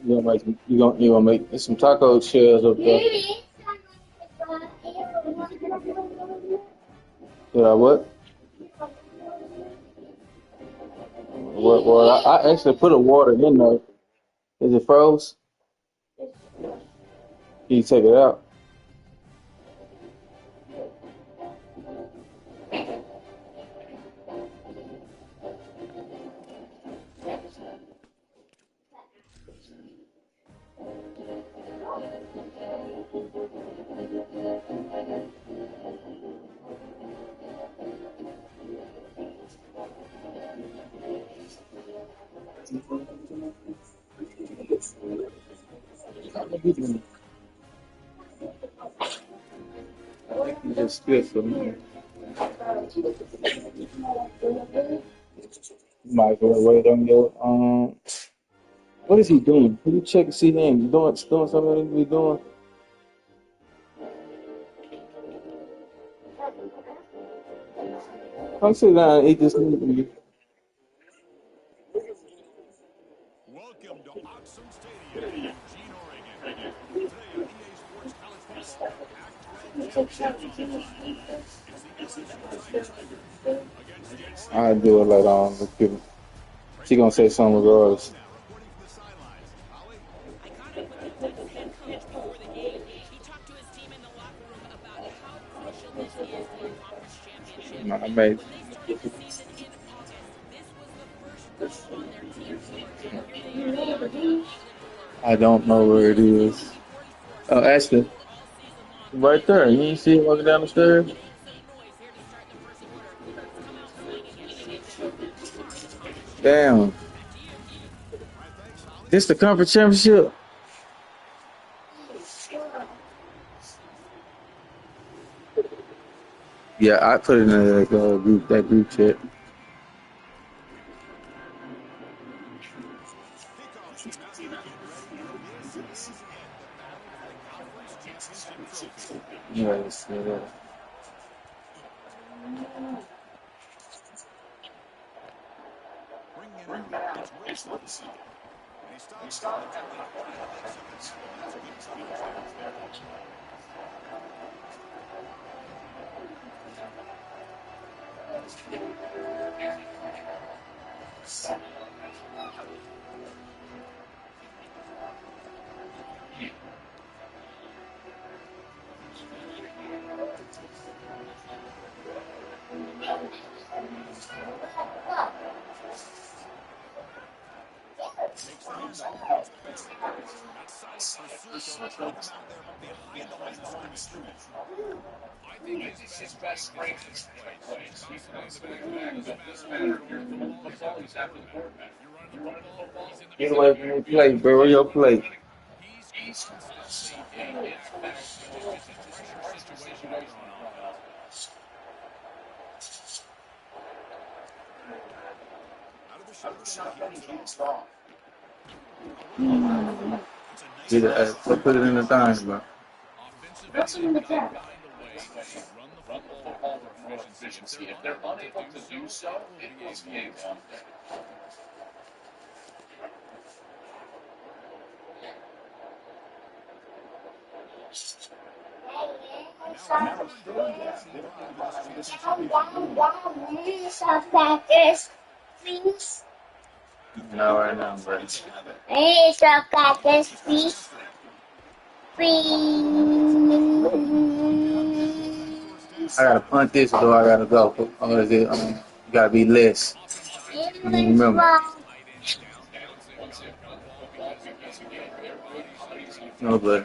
You gonna make some taco shells up there. Yeah, what? Well, I actually put a water in there. Is it froze? Can you take it out? I think you just spit some. You might as well wait on your What is he doing? Can you check and see him? You doing something that he doing? Come sit down and eat this meat. Welcome to Oxum Stadium in Eugene, Oregon. Today on EA Sports College Football, Pac-12 Championship Week 5. It's the SMU Tigers against the I NC do it later State on. Wolfpack. She gonna say something regardless. Now reporting from the sidelines, Holly. I caught up with Kentucky's head coach before the game. He talked to his team in the locker room about how crucial this is to a conference championship. I made. When they started the season in August, this was the first goal on their team's board. And here they are now knocking on the door. I don't know where it is. Be 44, Oh, second Ashley, score all season long. right there. You ain't see it walking down the stairs? Make some noise here to start the first quarter. Let's come out swinging and hitting. You are the conference champions. Damn. Back to you. All right, thanks, Holly. This the conference championship? Yeah, I put it in that group chat. Kickoff team out there getting ready, and this is it. The battle for the conference championship trophy. Yeah, let's see that. Bringing it in, it's Wilson. And he stops at the 20. Highlights of it. That's good coverage there. Takes the handoff. Got solid pursuit, though, to take him out there behind the line of scrimmage. I think it's his best strength is play. Constantly in the back of the ball. Doesn't matter if you're the football, he's after the quarterback. You're running the football, he's in the Get away from your plate, bro. Where your plate? He's constantly in battles with just a pressure situation on offense. Out of the shotgun, here it's Strong. Get it, put it in the thing, bro. Offensively, they've got to find a way to run the football with more efficiency. If they're unable to do so, it will be a long day. No, right now, bro. Hey, crackers, please. I gotta punt this, or I gotta go. Or is it? You gotta be less. Remember. No, but.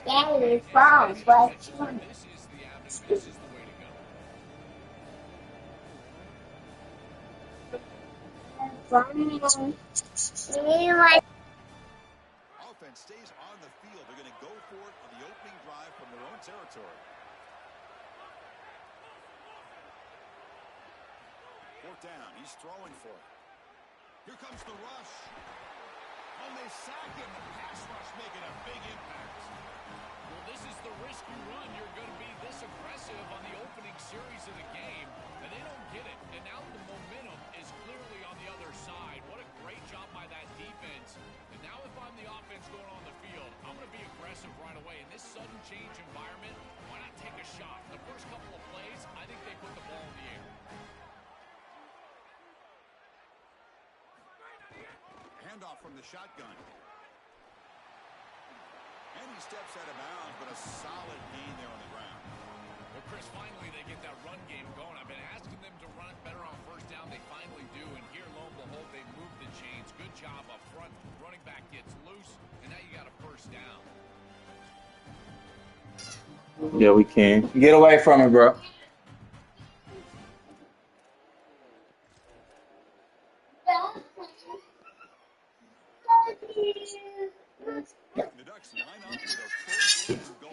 Daddy, phone, but Offense stays on the field. They're going to go for it on the opening drive from their own territory. Fourth down. He's throwing for it. Here comes the rush. And they sack him. The pass rush making a big impact. Well, this is the risk you run. You're going to be this aggressive on the opening series of the game, and they don't get it. And now the momentum is clearly on the other side. What a handoff from the shotgun. And he steps out of bounds, but a solid gain there on the ground. Well, Chris, finally they get that run game going. I've been asking them to run it better on first down. They finally do, and here, lo and behold, they move the chains. Good job up front. Running back gets loose, and now you got a first down. Yeah, we can. Get away from it, bro. The Ducks line up with a first and goal.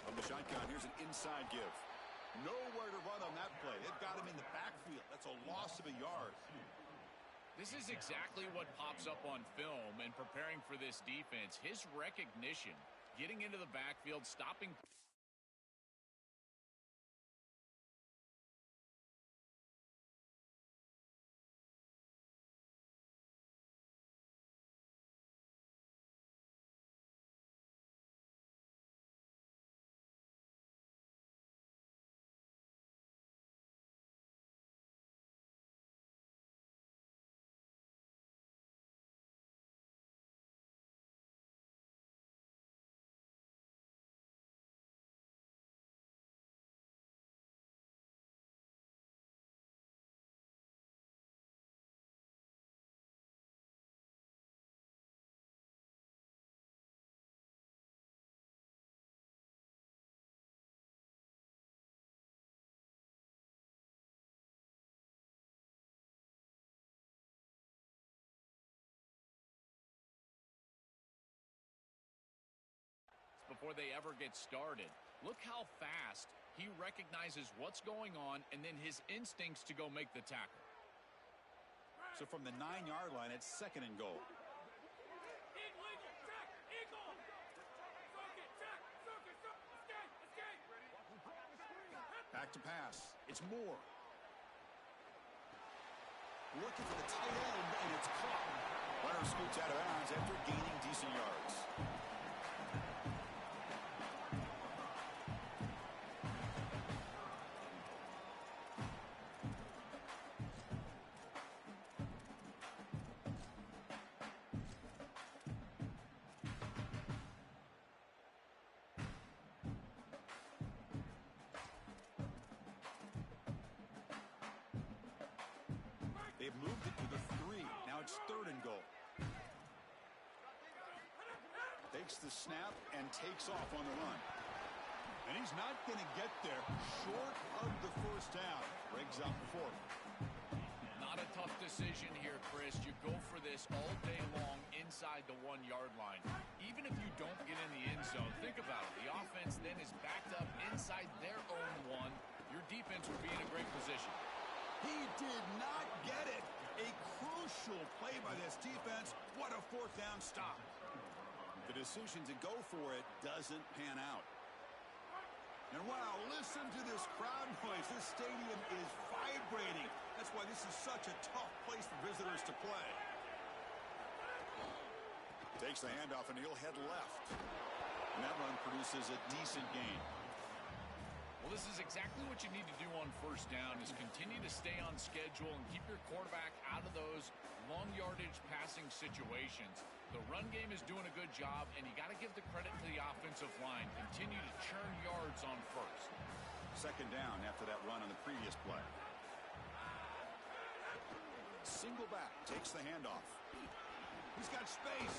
From the shotgun, here's an inside give. Nowhere to run on that play. They've got him in the backfield. That's a loss of a yard. This is exactly what pops up on film and preparing for this defense. His recognition, getting into the backfield, stopping. Before they ever get started. Look how fast he recognizes what's going on and then his instincts to go make the tackle. So from the 9-yard line, it's second and goal. Back to pass. It's Moore. Looking for the tight end, and it's caught. Runner scoots out of bounds after gaining decent yards. They've moved it to the 3. Now it's third and goal. Takes the snap and takes off on the run. And he's not going to get there. Short of the first down. Breaks up fourth. Not a tough decision here, Chris. You go for this all day long inside the 1-yard line. Even if you don't get in the end zone, think about it. The offense then is backed up inside their own 1. Your defense would be in a great position. He did not get it. A crucial play by this defense. What a fourth down stop. The decision to go for it doesn't pan out. And wow, listen to this crowd noise. This stadium is vibrating. That's why this is such a tough place for visitors to play. Takes the handoff and he'll head left. And that run produces a decent gain. Well, this is exactly what you need to do on first down is continue to stay on schedule and keep your quarterback out of those long yardage passing situations. The run game is doing a good job, and you got to give the credit to the offensive line. Continue to churn yards on first. Second down after that run on the previous play. Single back, takes the handoff. He's got space.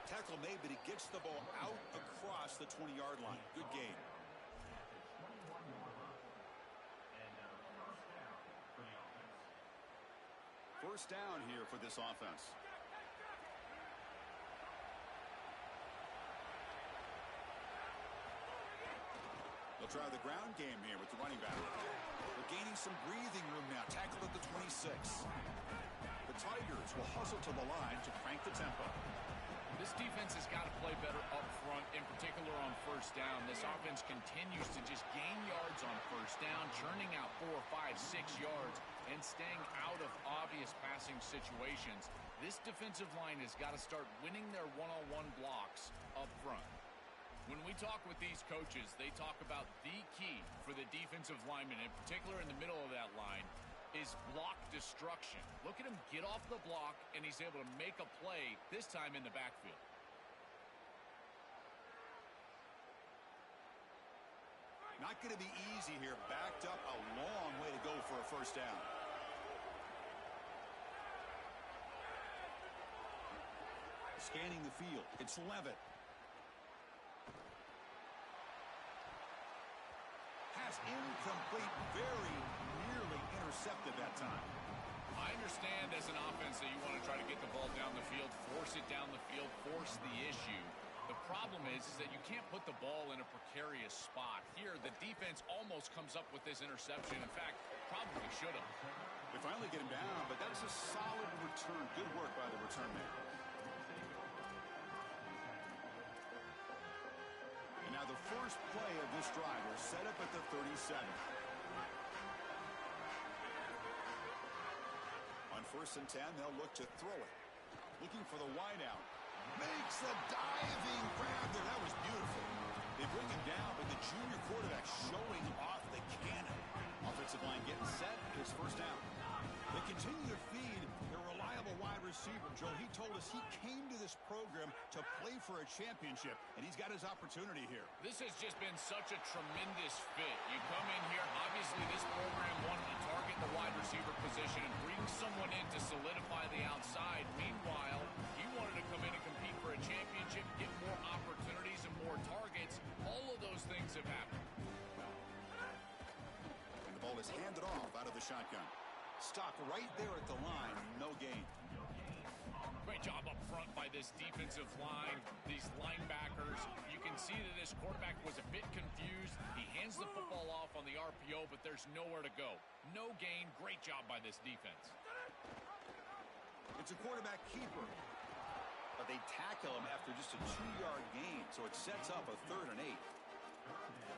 Tackle made, but he gets the ball out across the 20-yard line. Good gain. First down here for this offense. They'll try the ground game here with the running back. They're gaining some breathing room now. Tackled at the 26. The Tigers will hustle to the line to crank the tempo. This defense has got to play better up front, in particular on first down. This offense continues to just gain yards on first down, churning out 4, 5, 6 yards, and staying out of obvious passing situations. This defensive line has got to start winning their one-on-one blocks up front. When we talk with these coaches, they talk about the key for the defensive lineman, in particular in the middle of that line, is block destruction. Look at him get off the block, and he's able to make a play, this time in the backfield. Not going to be easy here. Backed up a long way to go for a first down. Scanning the field. It's Levitt. Pass incomplete. Very nearly intercepted that time. I understand as an offense that you want to try to get the ball down the field, force it down the field, force the issue. The problem is that you can't put the ball in a precarious spot. Here, the defense almost comes up with this interception. In fact, probably should have. They finally get him down, but that's a solid return. Good work by the return man. And now the first play of this drive is set up at the 37. On 1st and 10, they'll look to throw it. Looking for the wideout. Makes a diving grab there. That was beautiful. They bring him down, but the junior quarterback showing off the cannon. Offensive line getting set. His first down. They continue to feed their reliable wide receiver. Joe, he told us he came to this program to play for a championship, and he's got his opportunity here. This has just been such a tremendous fit. You come in here, obviously this program wanted to target the wide receiver position and bring someone in to solidify the outside. Meanwhile, he wanted to come in and compete for a championship, get more opportunities and more targets. All of those things have happened. And the ball is handed off out of the shotgun. Stop right there at the line. No gain. Great job up front by this defensive line, these linebackers. You can see that this quarterback was a bit confused. He hands the football off on the RPO, but there's nowhere to go. No gain. Great job by this defense. It's a quarterback keeper, but they tackle him after just a 2-yard gain, so it sets up a 3rd and 8.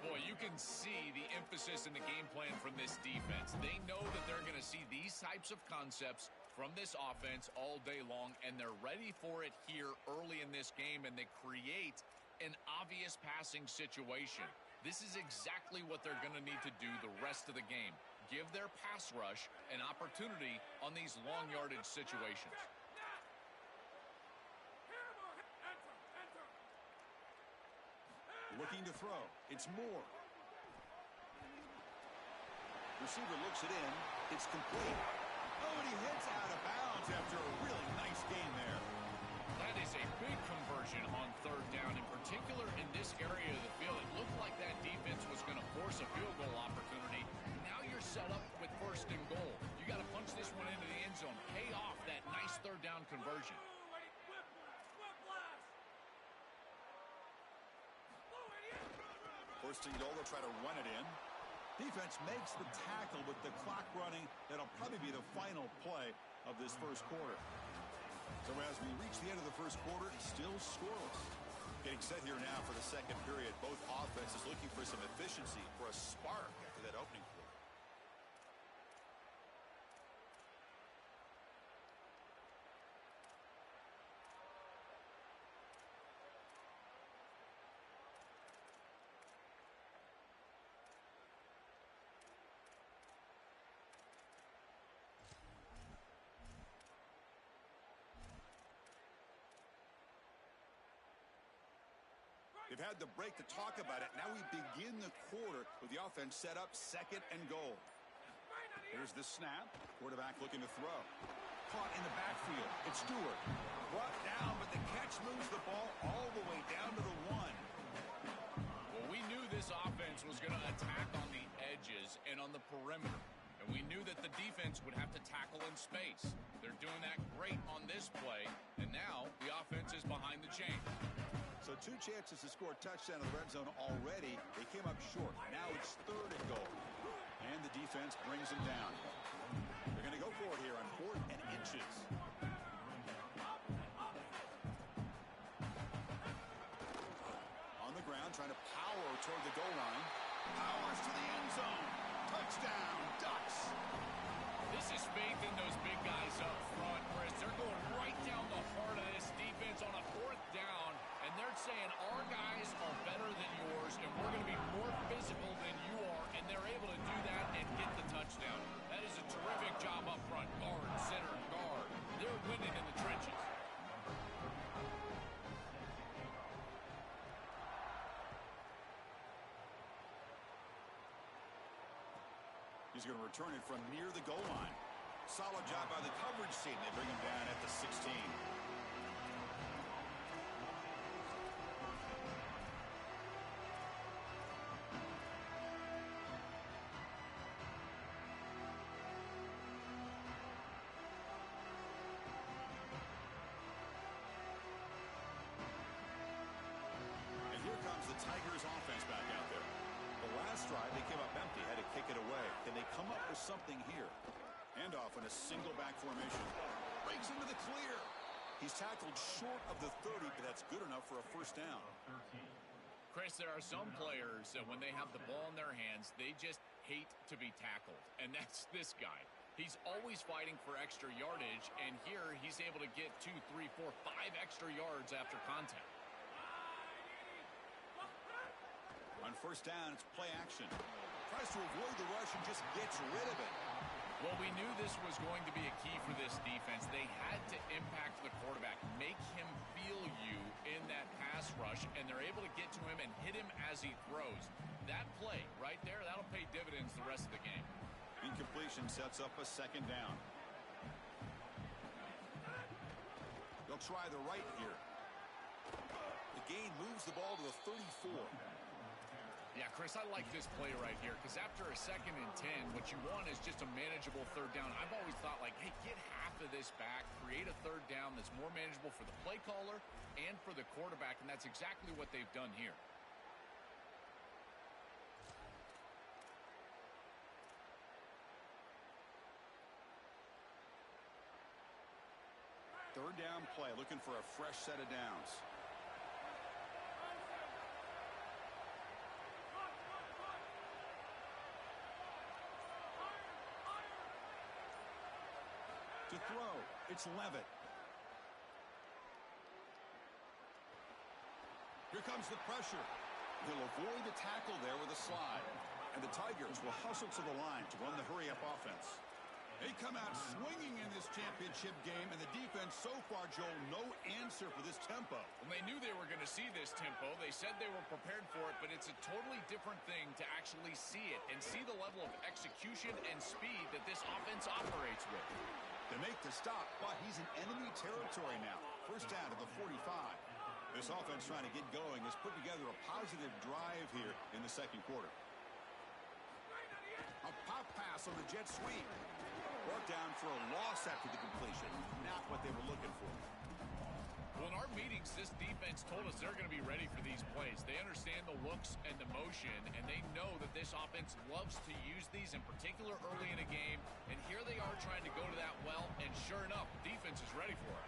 Boy, you can see the emphasis in the game plan from this defense. They know that they're going to see these types of concepts from this offense all day long, and they're ready for it here early in this game, and they create an obvious passing situation. This is exactly what they're going to need to do the rest of the game. Give their pass rush an opportunity on these long yardage situations. Looking to throw. It's Moore. Receiver looks it in. It's complete. Oh, and he hits out of bounds after a really nice gain there. That is a big conversion on 3rd down, in particular in this area of the field. It looked like that defense was going to force a field goal opportunity. Now you're set up with 1st and goal. You got to punch this one into the end zone. Pay off that nice 3rd down conversion. 1st and goal, they'll try to run it in. Defense makes the tackle with the clock running. That'll probably be the final play of this first quarter. So as we reach the end of the first quarter, still scoreless. Getting set here now for the second period. Both offenses looking for some efficiency, for a spark after that opening quarter. They've had the break to talk about it. Now we begin the quarter with the offense set up 2nd and goal. Here's the snap. Quarterback looking to throw. Caught in the backfield. It's Stewart. Brought down, but the catch moves the ball all the way down to the 1. Well, we knew this offense was going to attack on the edges and on the perimeter. And we knew that the defense would have to tackle in space. They're doing that great on this play. And now the offense is behind the chain. So 2 chances to score a touchdown in the red zone already. They came up short. Now it's 3rd and goal. And the defense brings them down. They're going to go for it here on 4th and inches. On the ground, trying to power toward the goal line. Powers to the end zone. Touchdown, Ducks. This is faith in those big guys up front, Chris. They're going right down the heart of this defense on a 4th down, and they're saying our guys are better He's going to return it from near the goal line. Solid job by the coverage team. They bring him down at the 16. The Tigers offense back out there. The last drive, they came up empty, had to kick it away. Can they come up with something here? Handoff in a single back formation. Breaks into the clear. He's tackled short of the 30, but that's good enough for a first down. Chris, there are some players that when they have the ball in their hands, they just hate to be tackled. And that's this guy. He's always fighting for extra yardage, and here he's able to get 2, 3, 4, 5 extra yards after contact. On first down, it's play action. Tries to avoid the rush and just gets rid of it. Well, we knew this was going to be a key for this defense. They had to impact the quarterback, make him feel you in that pass rush, and they're able to get to him and hit him as he throws. That play right there, that'll pay dividends the rest of the game. Incompletion sets up a second down. They'll try the right here. The gain moves the ball to the 34. Yeah, Chris, I like this play right here because after a 2nd and 10, what you want is just a manageable third down. I've always thought, like, hey, get half of this back, create a third down that's more manageable for the play caller and for the quarterback, and that's exactly what they've done here. Third down play, looking for a fresh set of downs. To throw, it's Levitt. Here comes the pressure. He'll avoid the tackle there with a slide. And the Tigers will hustle to the line to run the hurry-up offense. They come out swinging in this championship game, and the defense so far, Joel, no answer for this tempo. Well, they knew they were going to see this tempo. They said they were prepared for it, but it's a totally different thing to actually see it and see the level of execution and speed that this offense operates with. They make the stop, but he's in enemy territory now. First down to the 45. This offense trying to get going has put together a positive drive here in the second quarter. A pop pass on the jet sweep. Brought down for a loss after the completion. Not what they were looking for. Well, in our meetings, this defense told us they're going to be ready for these plays. They understand the looks and the motion, and they know that this offense loves to use these, in particular early in a game. And here they are trying to go to that well, and sure enough, the defense is ready for it.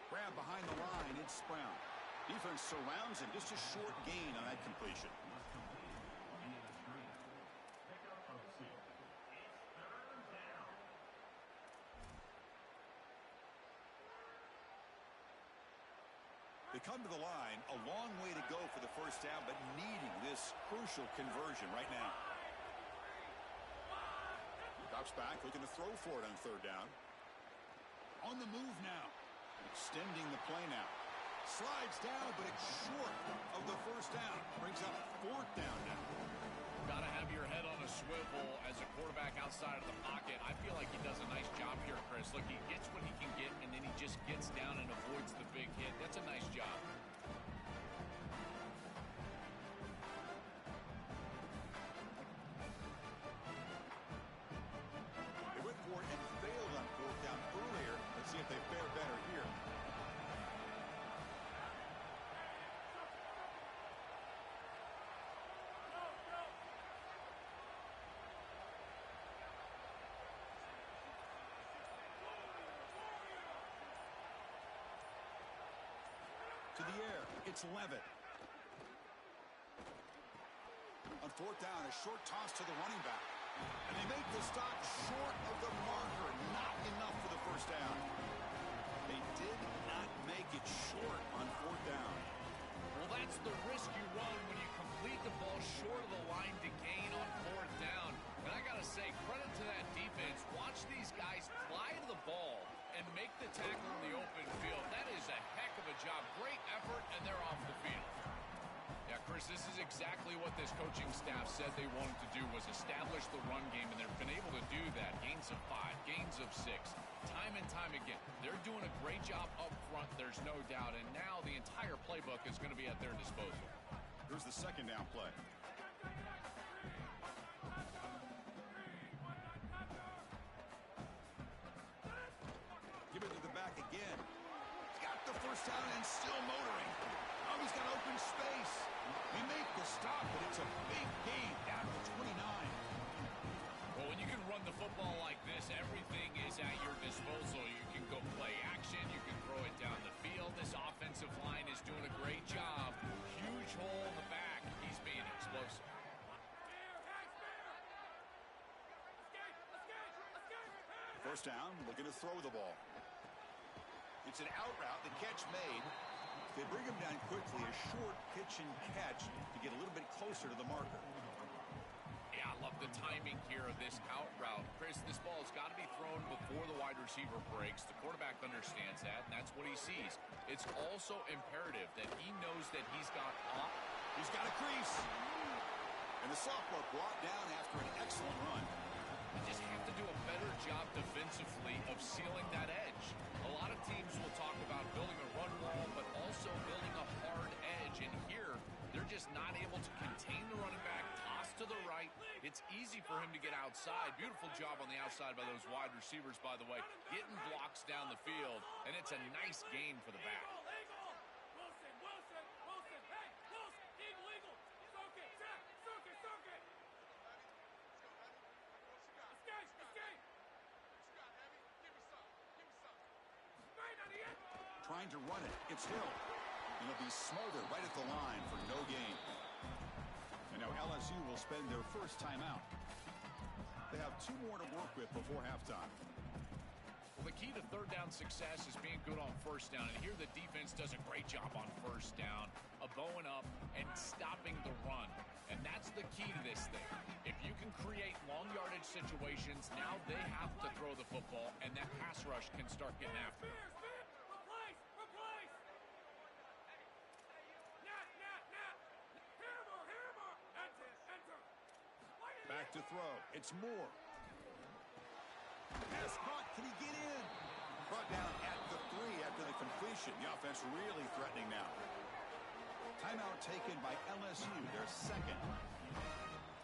Grab behind the line, it's Brown. Defense surrounds him, just a short gain on that completion. They come to the line, a long way to go for the first down, but needing this crucial conversion right now. Drops back, looking to throw for it on third down. On the move now. Extending the play now. Slides down, but it's short of the first down. Brings up fourth down now. Got to have your head on a swivel as a quarterback outside of the pocket. I feel like he does a nice job here, Chris. Look, he gets what he can get, and then he just gets down and avoids the big hit. That's a nice job. They went for it and failed on fourth down earlier. Let's see if they fare better here. To the air, it's Levitt. On fourth down, a short toss to the running back. And they make the stop short of the marker. Not enough for the first down. They did not make it short on fourth down. Well, that's the risk you run when you complete the ball short of the line to gain on fourth down. And I got to say, credit to that defense. Watch these guys fly to the ball and make the tackle in the open field. That is a heck of a a job. Great effort, and they're off the field. Yeah, Chris, this is exactly what this coaching staff said they wanted to do, was establish the run game, and they've been able to do that. Gains of 5, gains of 6, time and time again. They're doing a great job up front, there's no doubt, and now the entire playbook is going to be at their disposal. Here's the second down play. Give it to the back again. He's got the first down and still motoring. Oh, he's got open space. He made the stop, but it's a big gain down to 29. Well, when you can run the football like this, everything is at your disposal. You can go play action. You can throw it down the field. This offensive line is doing a great job. Huge hole in the back. He's being explosive. First down, looking to throw the ball. It's an out route, the catch made. They bring him down quickly, a short pitch and catch to get a little bit closer to the marker. Yeah, I love the timing here of this out route. Chris, this ball has got to be thrown before the wide receiver breaks. The quarterback understands that, and that's what he sees. It's also imperative that he knows that he's got He's got a crease. And the sophomore brought down after an excellent run. You just have to do a better job defensively of sealing that edge. A lot of teams will talk about building a run wall, but also building a hard edge. And here, they're just not able to contain the running back, toss to the right. It's easy for him to get outside. Beautiful job on the outside by those wide receivers, by the way, getting blocks down the field. And it's a nice gain for the back. Trying to run it. It's Hill. And he'll be smothered right at the line for no gain. And now LSU will spend their first timeout. They have 2 more to work with before halftime. Well, the key to third down success is being good on first down. And here the defense does a great job on first down of bowing up and stopping the run. And that's the key to this thing. If you can create long yardage situations, now they have to throw the football, and that pass rush can start getting after it. Back to throw. It's Moore. Pass caught. Can he get in? Brought down at the 3 after the completion. The offense really threatening now. Timeout taken by LSU, their second.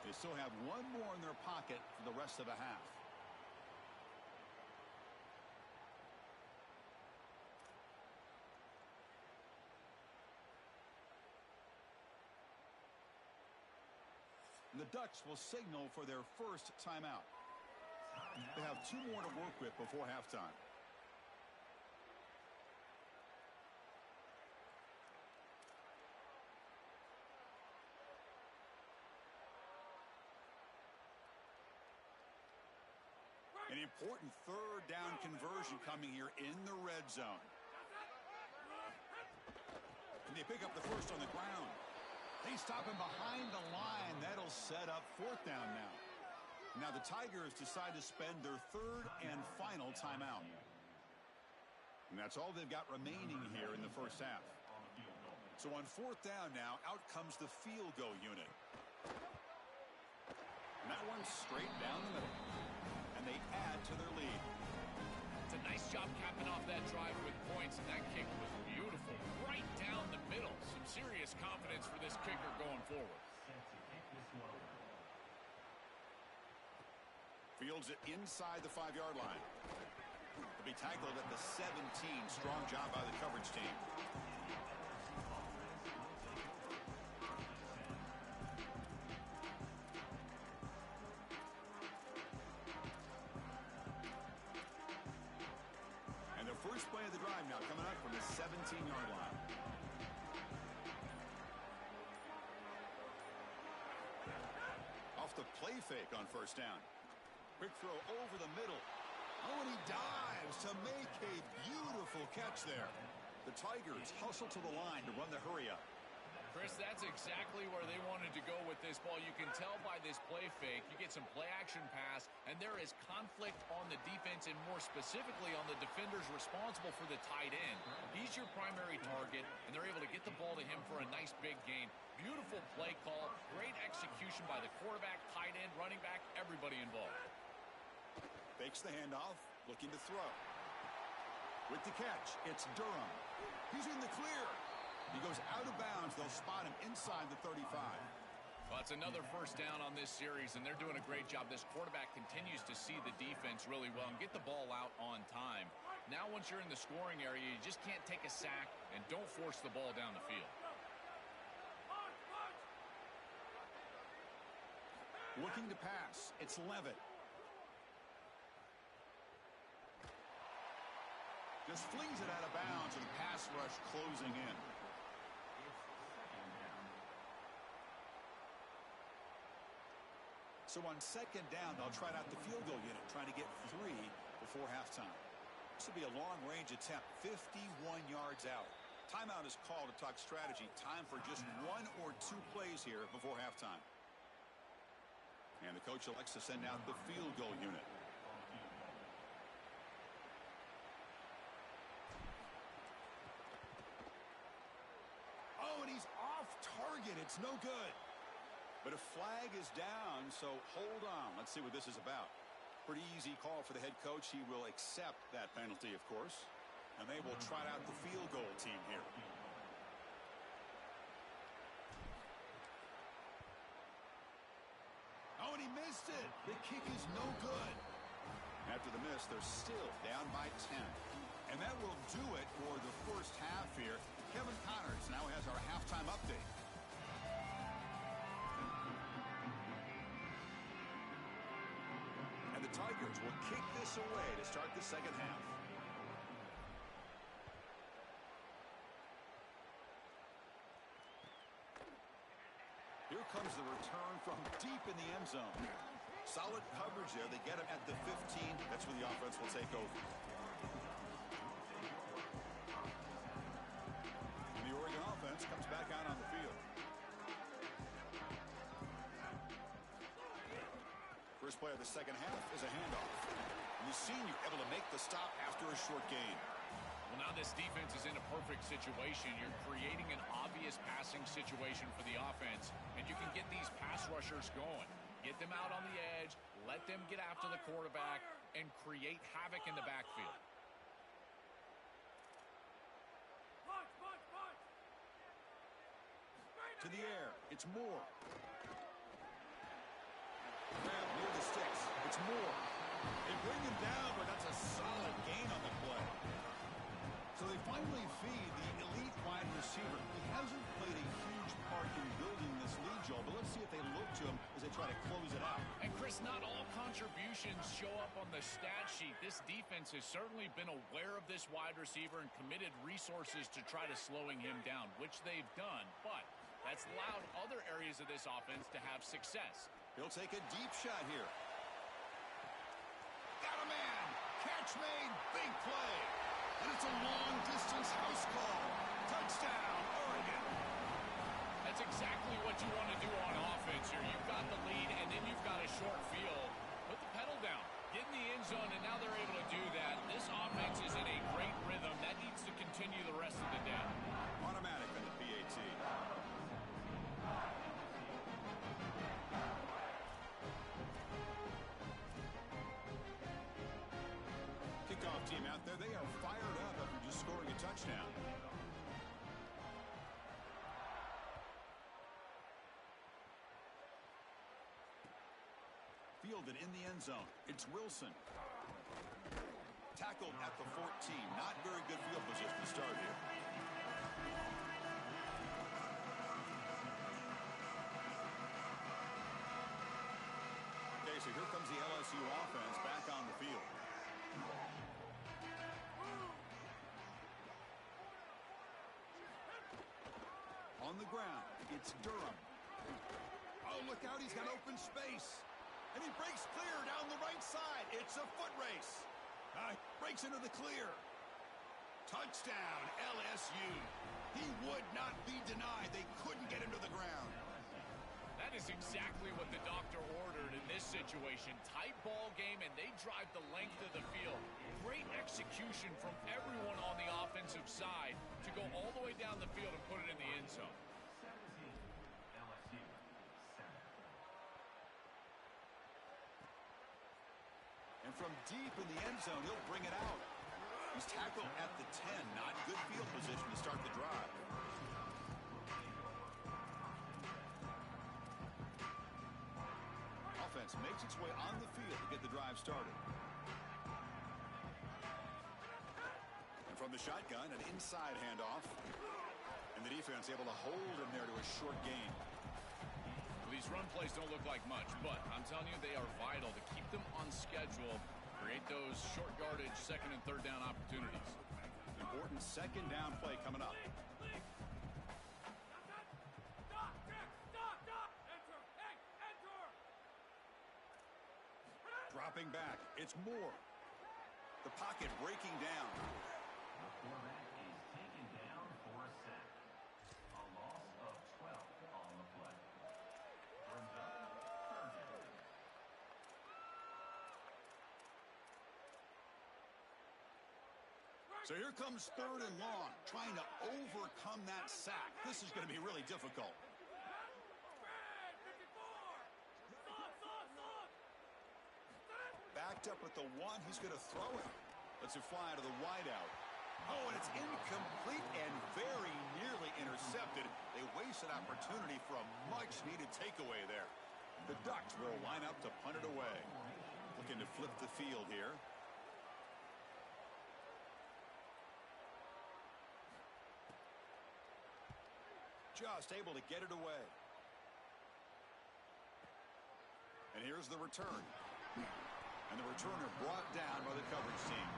They still have 1 more in their pocket for the rest of the half. The Ducks will signal for their first timeout. They have 2 more to work with before halftime. An important third down conversion coming here in the red zone. And they pick up the first on the ground. They stop him behind the line. That'll set up 4th down now. Now the Tigers decide to spend their third and final timeout. And that's all they've got remaining here in the first half. So on 4th down now, out comes the field goal unit. And that one's straight down the middle. And they add to their lead. It's a nice job capping off that drive with points, and that kick was beautiful. Right down the middle. Some serious confidence for this kicker going forward. Fields it inside the 5-yard line. He'll be tackled at the 17. Strong job by the coverage team. And the first play of the drive now coming up from the 17-yard line. Off the play fake on first down. Quick throw over the middle. Oh, and he dives to make a beautiful catch there. The Tigers hustle to the line to run the hurry up. Chris, that's exactly where they wanted to go with this ball. You can tell by this play fake. You get some play-action pass, and there is conflict on the defense and more specifically on the defenders responsible for the tight end. He's your primary target, and they're able to get the ball to him for a nice big gain. Beautiful play call, great execution by the quarterback, tight end, running back, everybody involved. Fakes the handoff, looking to throw. With the catch, it's Durham. He's in the clear. He goes out of bounds. They'll spot him inside the 35. Well, it's another first down on this series, and they're doing a great job. This quarterback continues to see the defense really well and get the ball out on time. Now, once you're in the scoring area, you just can't take a sack and don't force the ball down the field. Looking to pass. It's Levitt. Just flings it out of bounds, and the pass rush closing in. So on second down, they'll try out the field goal unit, trying to get 3 before halftime. This will be a long-range attempt, 51 yards out. Timeout is called to talk strategy. Time for just 1 or 2 plays here before halftime. And the coach elects to send out the field goal unit. Oh, and he's off target. It's no good. But a flag is down, so hold on. Let's see what this is about. Pretty easy call for the head coach. He will accept that penalty, of course. And they will trot out the field goal team here. Oh, and he missed it. The kick is no good. After the miss, they're still down by 10. And that will do it for the first half here. Kevin Connors now has our halftime update. And the Tigers will kick this away to start the second half. Here comes the return from deep in the end zone. Solid coverage there. They get him at the 15. That's where the offense will take over. And the Oregon offense comes back out on the field. First play of the second half is a handoff. And the senior able to make the stop after a short gain. Well, now this defense is in a perfect situation. You're creating an obvious passing situation for the offense, and you can get these pass rushers going. Get them out on the edge, let them get after the quarterback, and create havoc in the backfield. To the air, it's Moore. Grab near the sticks, it's Moore. They bring him down, but that's a solid gain on the play. So they finally feed the elite wide receiver. He hasn't played a huge part in building this lead, Joel, but let's see if they look to him as they try to close it out. And Chris, not all contributions show up on the stat sheet. This defense has certainly been aware of this wide receiver and committed resources to try to slowing him down, which they've done, but that's allowed other areas of this offense to have success. He'll take a deep shot here. Got a man! Catch made! Big play! And it's a long-distance house call. Touchdown, Oregon. That's exactly what you want to do on offense here. You've got the lead, and then you've got a short field. Put the pedal down. Get in the end zone, and now they're able to do that. This offense is in a great rhythm. That needs to continue the rest of the day. Automatic on the PAT. Kickoff team out there. They are fired up after just scoring a touchdown. Fielded in the end zone. It's Wilson. Tackled at the 14. Not very good field position to start here. Okay, so here comes the LSU offense back on the field. On the ground, it's Durham. Oh, look out, he's got open space. And he breaks clear down the right side. It's a foot race. Breaks into the clear. Touchdown, LSU. He would not be denied. They couldn't get him to the ground. That is exactly what the doctor ordered in this situation. Tight ball game, and they drive the length of the field. Great execution from everyone on the offensive side to go all the way down the field and put it in the end zone. And from deep in the end zone, he'll bring it out. He's tackled at the 10. Not good field position to start the drive. Offense makes its way on the field to get the drive started. And from the shotgun, an inside handoff. And the defense able to hold him there to a short gain. Well, these run plays don't look like much, but I'm telling you, they are vital to keep them on schedule, create those short yardage second and third down opportunities. Important second down play coming up. Dropping back. It's Moore. The pocket breaking down. The quarterback is taken down for a sack. A loss of 12 on the play. Brings up third down. So here comes third and long, trying to overcome that sack. This is going to be really difficult. Backed up at the 1, he's going to throw it. Lets it fly to the wideout. Oh, and it's incomplete and very nearly intercepted. They wasted opportunity for a much-needed takeaway there. The Ducks will line up to punt it away. Looking to flip the field here. Just able to get it away. And here's the return. And the returner brought down by the coverage team.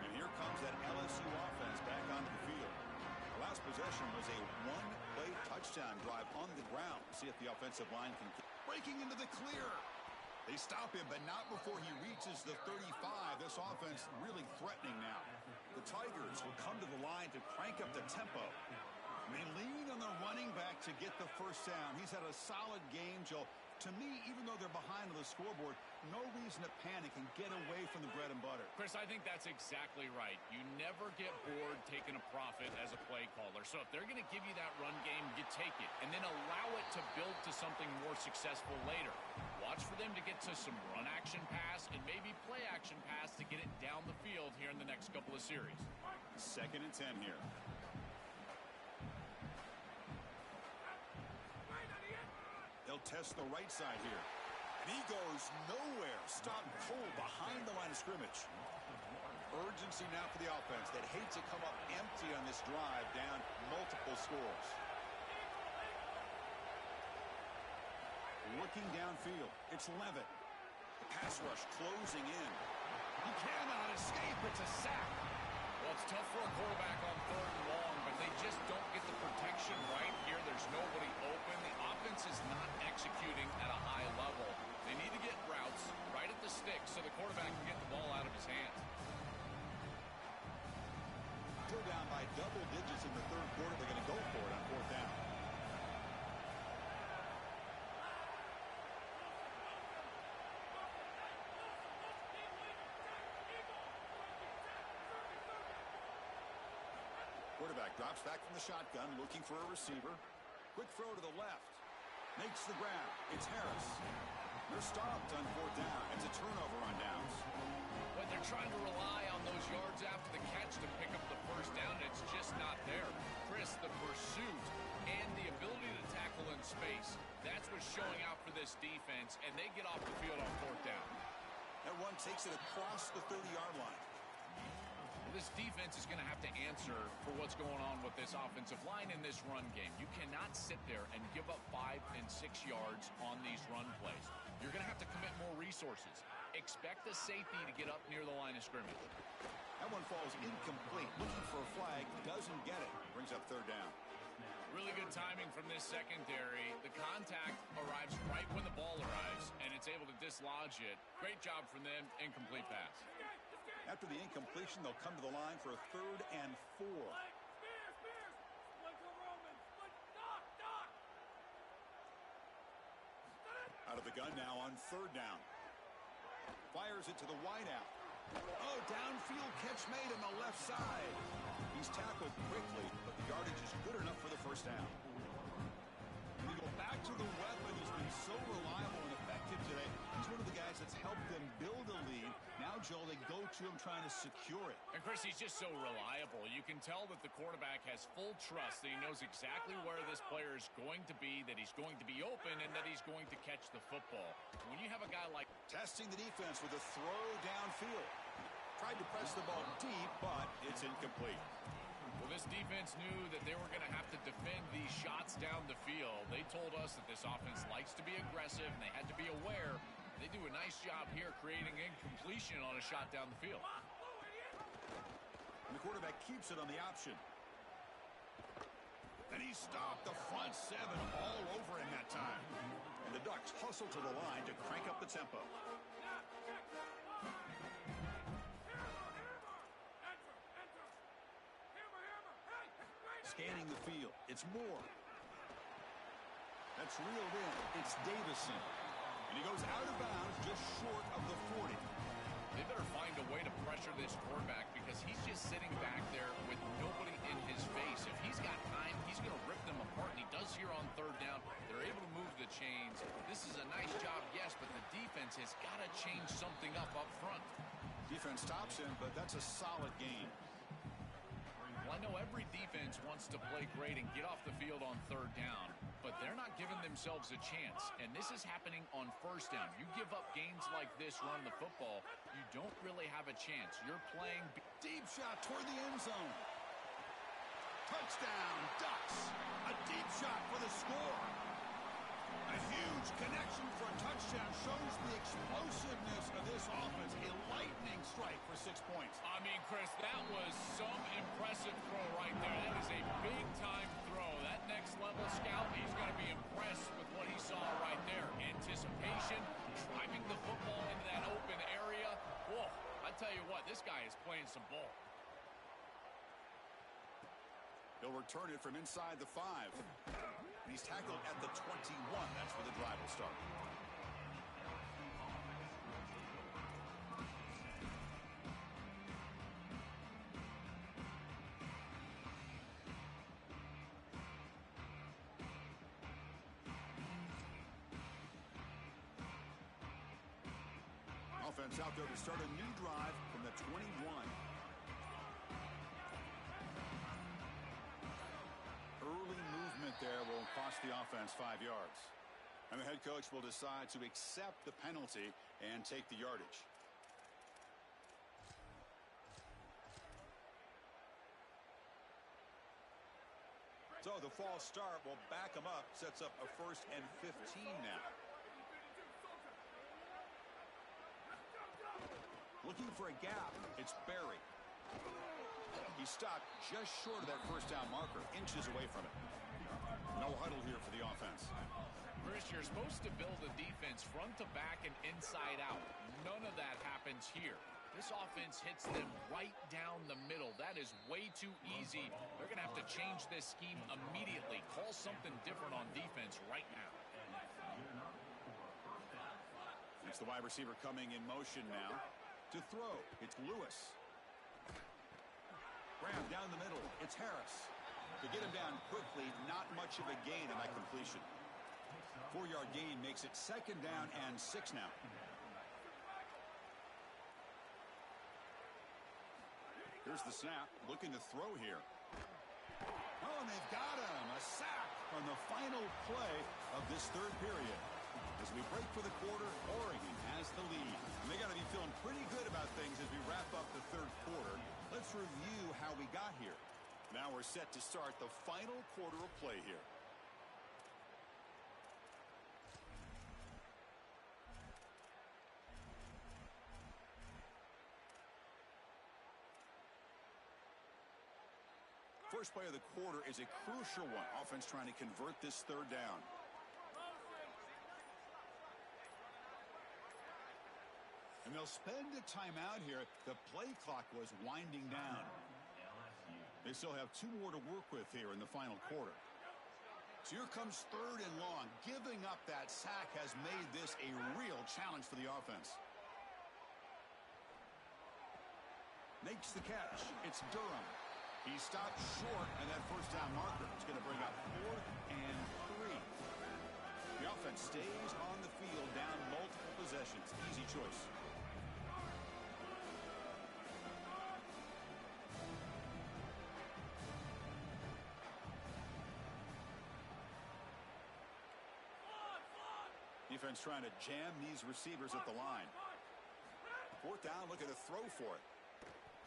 And here comes that LSU offense back onto the field. The last possession was a one-play touchdown drive on the ground. See if the offensive line can keep breaking into the clear. They stop him, but not before he reaches the 35. This offense really threatening now. The Tigers will come to the line to crank up the tempo. And they lean on the running back to get the first down. He's had a solid game, Joe. To me, even though they're behind on the scoreboard, no reason to panic and get away from the bread and butter. Chris, I think that's exactly right. You never get bored taking a profit as a play caller. So if they're going to give you that run game, you take it. And then allow it to build to something more successful later. Watch for them to get to some run action pass and maybe play action pass to get it down the field here in the next couple of series. 2nd and 10 here. They'll test the right side here. And he goes nowhere. Stopped cold behind the line of scrimmage. Urgency now for the offense that hates to come up empty on this drive, down multiple scores. Looking downfield. It's Levitt. The pass rush closing in. He cannot escape. It's a sack. Well, it's tough for a quarterback on 3rd and long, but they just don't get the protection right here. There's nobody open. The offense is not executing at a high level. They need to get routes right at the stick so the quarterback can get the ball out of his hands. Still down by double digits in the 3rd quarter. They're going to go for it on 4th down. Quarterback drops back from the shotgun, looking for a receiver. Quick throw to the left. Makes the grab. It's Harris. They're stopped on 4th down. It's a turnover on downs. But they're trying to rely on those yards after the catch to pick up the first down, and it's just not there. Chris, the pursuit and the ability to tackle in space, that's what's showing out for this defense, and they get off the field on 4th down. That one takes it across the 30-yard line. This defense is going to have to answer for what's going on with this offensive line in this run game. You cannot sit there and give up 5 and 6 yards on these run plays. You're going to have to commit more resources. Expect the safety to get up near the line of scrimmage. That one falls incomplete. Looking for a flag. Doesn't get it. Brings up third down. Really good timing from this secondary. The contact arrives right when the ball arrives, and it's able to dislodge it. Great job from them. Incomplete pass. After the incompletion, they'll come to the line for a 3rd and 4. Out of the gun now on 3rd down. Fires it to the wideout. Oh, downfield catch made on the left side. He's tackled quickly, but the yardage is good enough for the first down. We go back to the weapon who's been so reliable and effective today. He's one of the guys that's helped them build a lead. Now, Joel, they go to him trying to secure it. And, Chris, he's just so reliable. You can tell that the quarterback has full trust that he knows exactly where this player is going to be, that he's going to be open, and that he's going to catch the football. When you have a guy like... Testing the defense with a throw downfield. Tried to press the ball deep, but it's incomplete. Well, this defense knew that they were going to have to defend these shots down the field. They told us that this offense likes to be aggressive, and they had to be aware. They do a nice job here creating incompletion on a shot down the field. And the quarterback keeps it on the option. And he stopped the front 7 all over him that time. And the Ducks hustle to the line to crank up the tempo. Scanning the field. It's Moore. That's reeled in. It's Davison. And he goes out of bounds just short of the 40. They better find a way to pressure this quarterback because he's just sitting back there with nobody in his face. If he's got time, he's going to rip them apart, and he does here on 3rd down. They're able to move the chains. This is a nice job, yes, but the defense has got to change something up front. Defense stops him, but that's a solid gain. Well, I know every defense wants to play great and get off the field on 3rd down, but they're not giving themselves a chance, and this is happening on 1st down. You give up games like this running the football, you don't really have a chance. You're playing... Deep shot toward the end zone. Touchdown, Ducks. A deep shot for the score. A huge connection for a touchdown shows the explosiveness of this offense. A lightning strike for 6 points. I mean, Chris, that was some impressive throw right there. That is a big-time throw. That next-level scout, he's going to be impressed with what he saw right there. Anticipation, driving the football into that open area. Whoa, I tell you what, this guy is playing some ball. He'll return it from inside the 5. And he's tackled at the 21. That's where the drive will start. Offense out there to start a new drive from the 21. Early movement there will cost the offense 5 yards. And the head coach will decide to accept the penalty and take the yardage. So the false start will back him up, sets up a 1st and 15 now. Looking for a gap, it's Barry. He stopped just short of that 1st down marker, inches away from it. No huddle here for the offense. Chris, you're supposed to build a defense front to back and inside out. None of that happens here. This offense hits them right down the middle. That is way too easy. They're going to have to change this scheme immediately. Call something different on defense right now. It's the wide receiver coming in motion now. To throw, it's Lewis. Grab down the middle, it's Harris. To get him down quickly, not much of a gain on that completion. 4-yard gain makes it 2nd down and 6 now. Here's the snap, looking to throw here. Oh, and they've got him. A sack on the final play of this 3rd period. As we break for the quarter, Oregon has the lead. And they got to be feeling pretty good about things as we wrap up the 3rd quarter. Let's review how we got here. Now we're set to start the final quarter of play here. first play of the quarter is a crucial one. Offense trying to convert this third down. And they'll spend a timeout here. The play clock was winding down. They still have 2 more to work with here in the final quarter. So here comes 3rd and long. Giving up that sack has made this a real challenge for the offense. Makes the catch. It's Durham. He stopped short, and that first down marker is going to bring up 4th and 3. The offense stays on the field down multiple possessions. Easy choice. Defense trying to jam these receivers at the line. 4th down, looking to throw for it.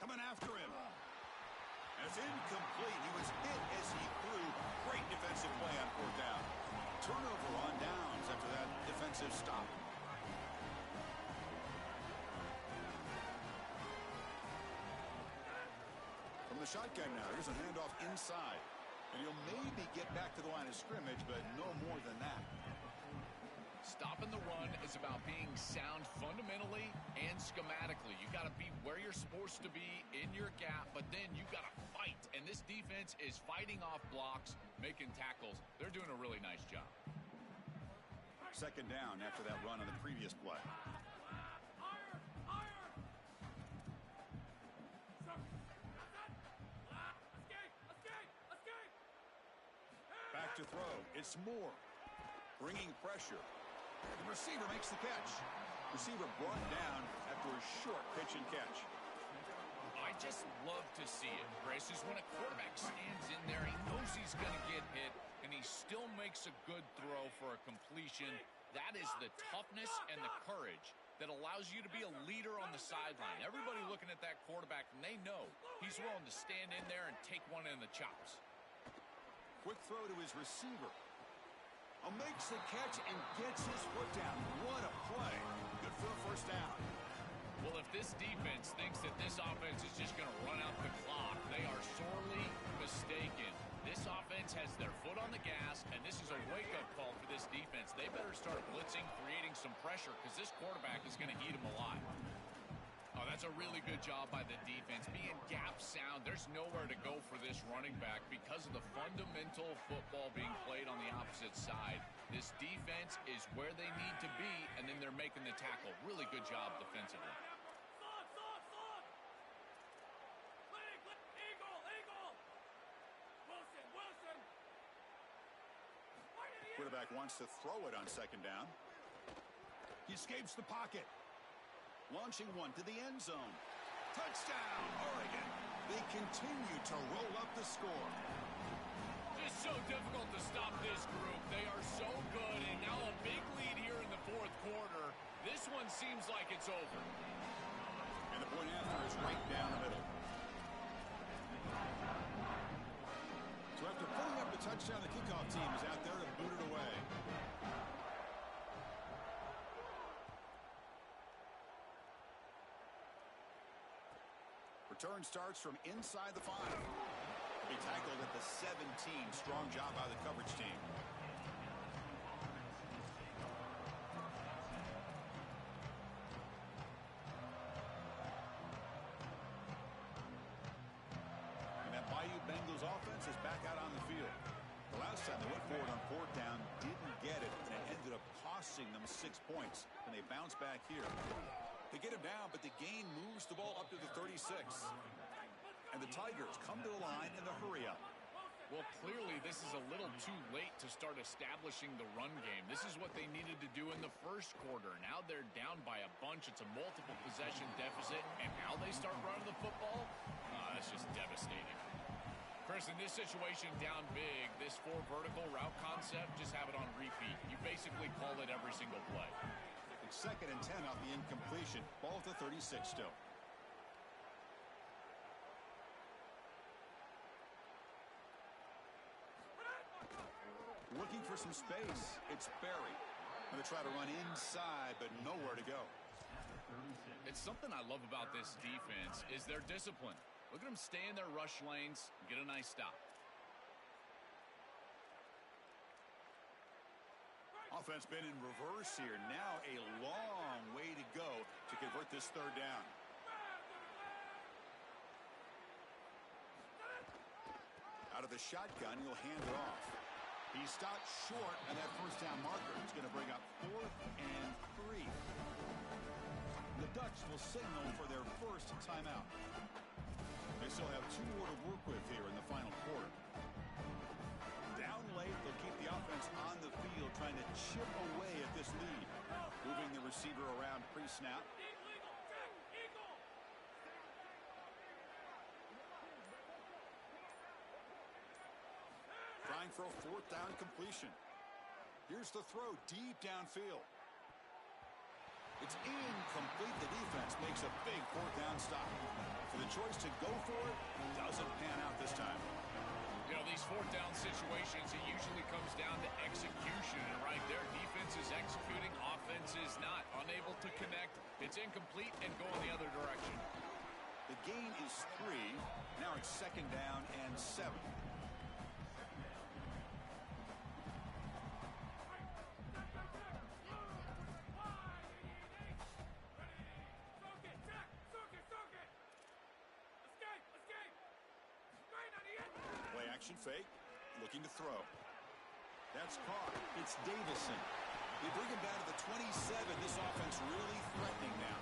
Coming after him. And it's incomplete. He was hit as he threw. Great defensive play on 4th down. Turnover on downs after that defensive stop. From the shotgun now, here's a handoff inside. And he'll maybe get back to the line of scrimmage, but no more than that. Stopping the run is about being sound fundamentally and schematically. You got to be where you're supposed to be in your gap, but then you got to fight. And this defense is fighting off blocks, making tackles. They're doing a really nice job. 2nd down after that run on the previous play. Back to throw. It's Moore. Bringing pressure. The receiver makes the catch. Receiver brought down after a short pitch and catch. I just love to see it, Chris, is when a quarterback stands in there, he knows he's going to get hit, and he still makes a good throw for a completion. That is the toughness and the courage that allows you to be a leader on the sideline. Everybody looking at that quarterback, and they know he's willing to stand in there and take one in the chops. Quick throw to his receiver. Makes the catch and gets his foot down. What a play. Good for a first down. Well, if this defense thinks that this offense is just going to run out the clock, they are sorely mistaken. This offense has their foot on the gas, and this is a wake-up call for this defense. They better start blitzing, creating some pressure, because this quarterback is going to eat them alive. Oh, that's a really good job by the defense. Being gap sound, there's nowhere to go for this running back because of the fundamental football being played on the opposite side. This defense is where they need to be, and then they're making the tackle. Really good job defensively. Quarterback wants to throw it on 2nd down. He escapes the pocket. Launching one to the end zone. Touchdown, Oregon. They continue to roll up the score. Just so difficult to stop this group. They are so good, and now a big lead here in the 4th quarter. This one seems like it's over. And the point after is right down the middle. So after pulling up the touchdown, the kickoff team is out there to boot it away. Return starts from inside the 5. He tackled at the 17. Strong job by the coverage team. And that Bayou Bengals offense is back out on the field. The last time they went forward on 4th down, didn't get it, and it ended up costing them 6 points. And they bounce back here. They get him down, but the gain moves the ball up to the 36. And the Tigers come to the line in the hurry-up. Well, clearly this is a little too late to start establishing the run game. This is what they needed to do in the 1st quarter. Now they're down by a bunch. It's a multiple possession deficit, and now they start running the football? That's just devastating. Chris, in this situation, down big, this 4 vertical route concept, just have it on repeat. You basically call it every single play. It's 2nd and 10 off the incompletion. Ball at the 36 still. Looking for some space. It's Barry. Going to try to run inside, but nowhere to go. It's something I love about this defense is their discipline. Look at them stay in their rush lanes and get a nice stop. Offense been in reverse here. Now a long way to go to convert this third down. Out of the shotgun, he'll hand it off. He stopped short of that first down marker. He's going to bring up 4th and 3. The Ducks will signal for their first timeout. They still have 2 more to work with here in the final quarter. Down late, they'll keep the offense on the field, trying to chip away at this lead. Moving the receiver around pre-snap. Trying for a 4th down completion. Here's the throw deep downfield. It's incomplete. The defense makes a big 4th down stop. For the choice to go for it, doesn't pan out this time. You know, these 4th down situations, it usually comes down to execution. And right there, defense is executing, offense is not. Unable to connect. It's incomplete and go in the other direction. The gain is 3. Now it's 2nd down and 7. Play action fake, looking to throw. That's caught. It's Davison. They bring him down to the 27. This offense really threatening now.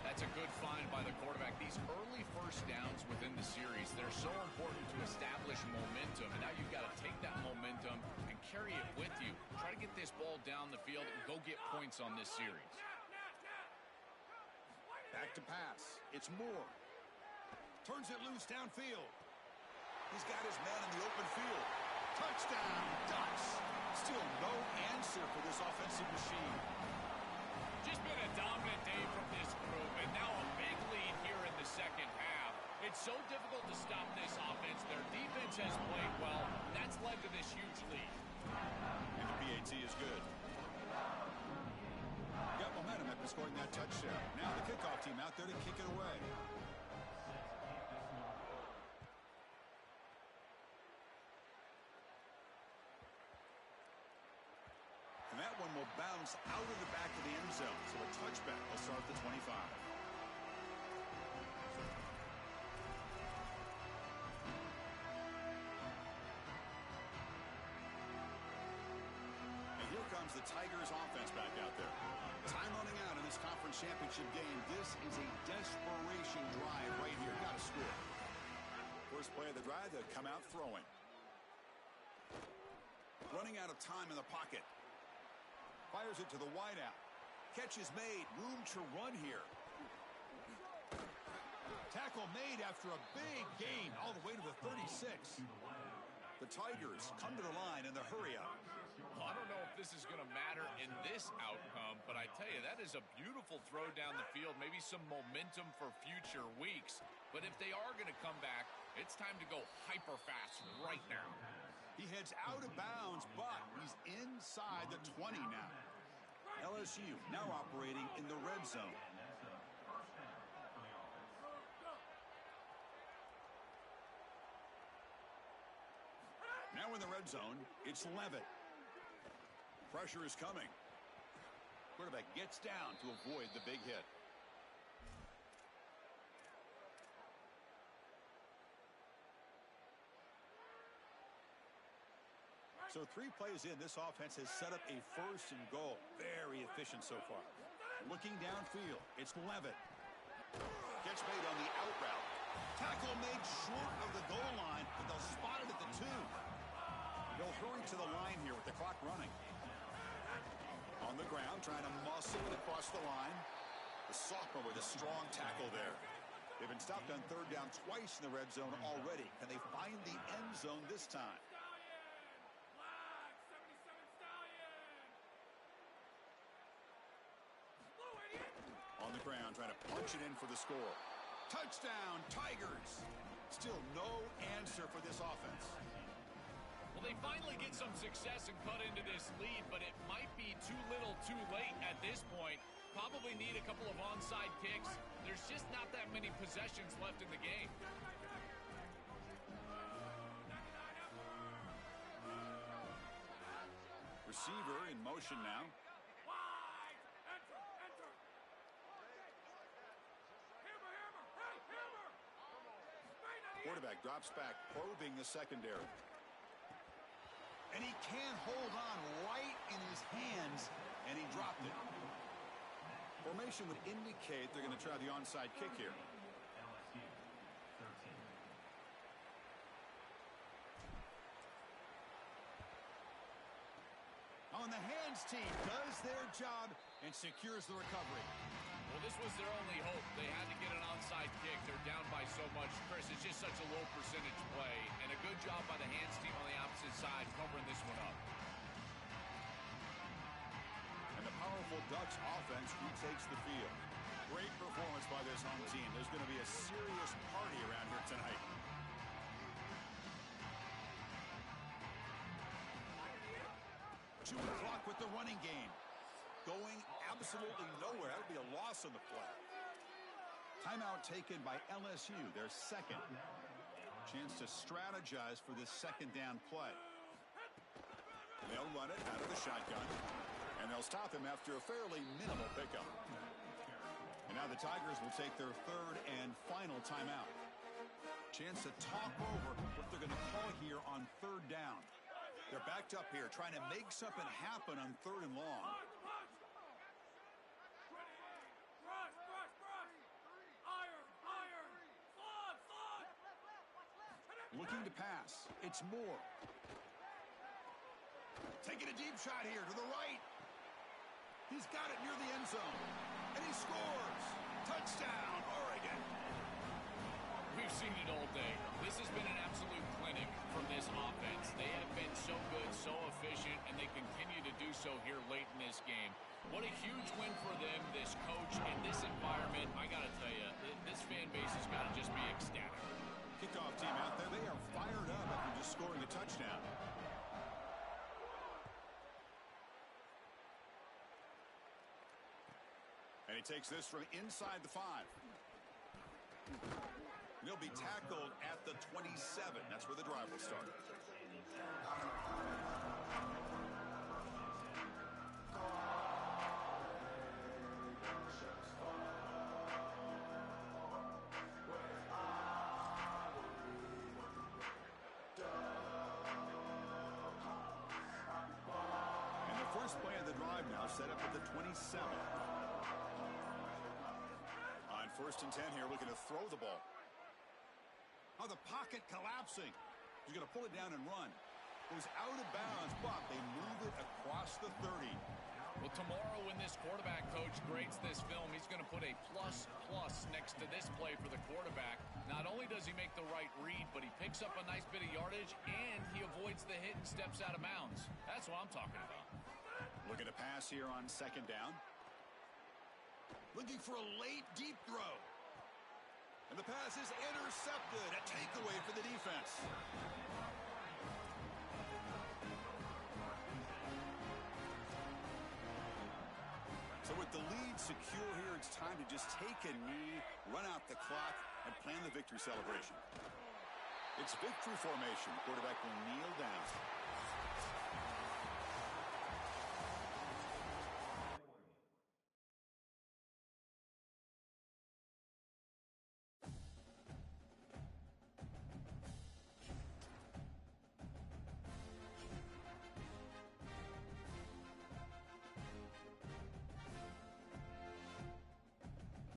That's a good find by the quarterback. These early first downs within the series, they're so important to establish momentum. And now you've got to take that momentum and carry it with you. Try to get this ball down the field and go get points on this series. Back to pass. It's Moore. Turns it loose downfield. He's got his man in the open field. Touchdown, Ducks. Still no answer for this offensive machine. Just been a dominant day from this group, and now a big lead here in the second half. It's so difficult to stop this offense. Their defense has played well. That's led to this huge lead. And the PAT is good. Got momentum after scoring that touchdown. Now the kickoff team out there to kick it away. And that one will bounce out of the back of the end zone. So a touchback will start at the 25. And here comes the Tigers offense back out there. Time running out in this conference championship game. This is a desperation drive right here. Got to score. First play of the drive, they'll come out throwing. Running out of time in the pocket. Fires it to the wideout. Catch is made. Room to run here. Tackle made after a big gain all the way to the 36. The Tigers come to the line in the hurry up. Well, I don't know if this is going to matter in this outcome, but I tell you, that is a beautiful throw down the field. Maybe some momentum for future weeks. But if they are going to come back, it's time to go hyper fast right now. He heads out of bounds, but he's inside the 20 now. LSU now operating in the red zone. Now in the red zone, it's Levitt. Pressure is coming. Quarterback gets down to avoid the big hit. So 3 plays in, this offense has set up a 1st and goal. Very efficient so far. Looking downfield, it's Levitt. Catch made on the out route. Tackle made short of the goal line, but they'll spot it at the 2. They'll hurry to the line here with the clock running. On the ground, trying to muscle it across the line. The sophomore with a strong tackle there. They've been stopped on 3rd down twice in the red zone already. Can they find the end zone this time? On the ground, trying to punch it in for the score. Touchdown, Tigers. Still no answer for this offense. Well, they finally get some success and cut into this lead, but it might be too little too late at this point. Probably need a couple of onside kicks. There's just not that many possessions left in the game. receiver in motion now. Quarterback drops back, probing the secondary. And he can't hold on right in his hands, and he dropped it. Formation would indicate they're going to try the onside kick here. LSU 13. On the hands team does their job and secures the recovery. Well, this was their only hope. They had to get an onside kick. They're down by so much. Chris, it's just such a low percentage play. And a good job by the hands team on the opposite side covering this one up. And the powerful Ducks offense retakes the field. Great performance by this home team. There's going to be a serious party around here tonight. Chewing clock with the running game. Going absolutely nowhere. That would be a loss on the play. Timeout taken by LSU, their second. Chance to strategize for this second down play. They'll run it out of the shotgun. And they'll stop him after a fairly minimal pickup. And now the Tigers will take their third and final timeout. Chance to talk over what they're going to call here on third down. They're backed up here trying to make something happen on third and long. Looking to pass. It's Moore. Taking a deep shot here to the right. He's got it near the end zone. And he scores. Touchdown, Oregon. We've seen it all day. This has been an absolute clinic from this offense. They have been so good, so efficient, and they continue to do so here late in this game. What a huge win for them, this coach, and this environment. I got to tell you, this fan base has got to just be ecstatic. Kickoff team out there, they are fired up after just scoring a touchdown. And he takes this from inside the 5. He'll be tackled at the 27. That's where the drive will start. And the first play of the drive now set up at the 27. On 1st and 10 here, looking to throw the ball. Oh, the pocket collapsing. He's going to pull it down and run. Goes out of bounds, but they move it across the 30. Well, tomorrow when this quarterback coach grades this film, he's going to put a plus next to this play for the quarterback. Not only does he make the right read, but he picks up a nice bit of yardage, and he avoids the hit and steps out of bounds. That's what I'm talking about. Looking to pass here on 2nd down. Looking for a late deep throw. And the pass is intercepted. A takeaway for the defense. So with the lead secure here, it's time to just take a knee, run out the clock, and plan the victory celebration. It's victory formation. Quarterback will kneel